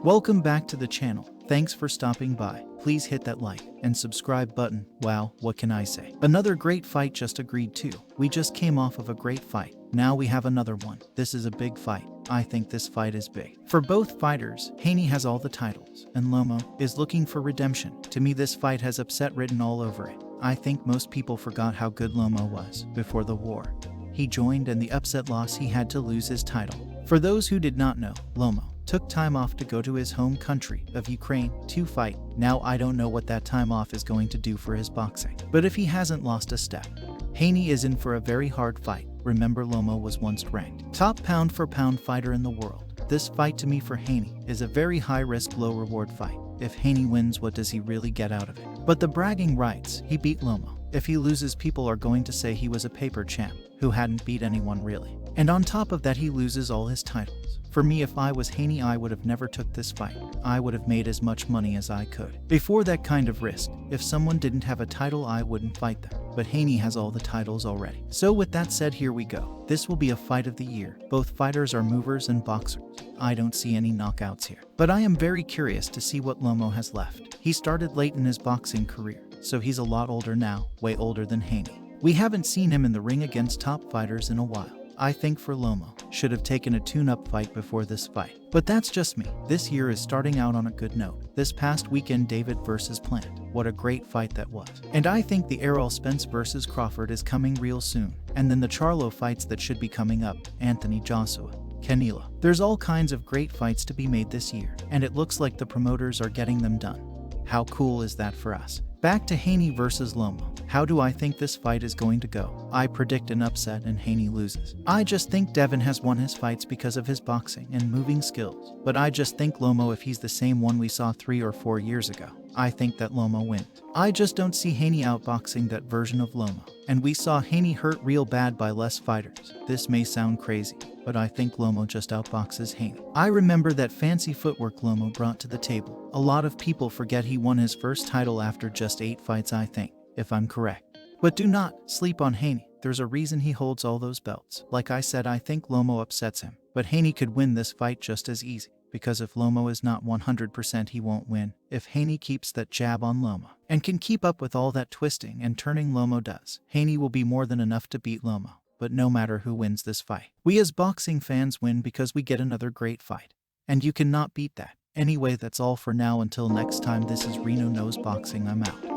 Welcome back to the channel. Thanks for stopping by. Please hit that like and subscribe button. Wow, what can I say? Another great fight just agreed to. We just came off of a great fight. Now we have another one. This is a big fight. I think this fight is big. For both fighters, Haney has all the titles, and Lomo is looking for redemption. To me, this fight has upset written all over it. I think most people forgot how good Lomo was before the war. He joined, and the upset loss, he had to lose his title. For those who did not know, Lomo took time off to go to his home country of Ukraine to fight. Now I don't know what that time off is going to do for his boxing, but if he hasn't lost a step, Haney is in for a very hard fight. Remember, Lomo was once ranked top pound for pound fighter in the world. This fight to me for Haney is a very high risk, low reward fight. If Haney wins, what does he really get out of it? But the bragging rights, he beat Lomo. If he loses, people are going to say he was a paper champ who hadn't beat anyone really. And on top of that, he loses all his titles. For me, if I was Haney, I would have never took this fight. I would have made as much money as I could before that kind of risk. If someone didn't have a title, I wouldn't fight them. But Haney has all the titles already. So with that said, here we go. This will be a fight of the year. Both fighters are movers and boxers. I don't see any knockouts here. But I am very curious to see what Lomo has left. He started late in his boxing career, so he's a lot older now, way older than Haney. We haven't seen him in the ring against top fighters in a while. I think for Lomo, should have taken a tune-up fight before this fight. But that's just me. This year is starting out on a good note. This past weekend, David versus Plant. What a great fight that was. And I think the Errol Spence versus Crawford is coming real soon. And then the Charlo fights that should be coming up. Anthony Joshua, Canelo. There's all kinds of great fights to be made this year. And it looks like the promoters are getting them done. How cool is that for us? Back to Haney versus Lomo. How do I think this fight is going to go? I predict an upset and Haney loses. I just think Devin has won his fights because of his boxing and moving skills. But I just think Lomo, if he's the same one we saw 3 or 4 years ago, I think that Lomo wins. I just don't see Haney outboxing that version of Lomo. And we saw Haney hurt real bad by less fighters. This may sound crazy, but I think Lomo just outboxes Haney. I remember that fancy footwork Lomo brought to the table. A lot of people forget he won his first title after just 8 fights, I think, if I'm correct. But do not sleep on Haney. There's a reason he holds all those belts. Like I said, I think Lomo upsets him. But Haney could win this fight just as easy. Because if Lomo is not 100%, he won't win. If Haney keeps that jab on Lomo and can keep up with all that twisting and turning Lomo does, Haney will be more than enough to beat Lomo. But no matter who wins this fight, we as boxing fans win because we get another great fight. And you cannot beat that. Anyway, that's all for now. Until next time, this is Reno Knows Boxing. I'm out.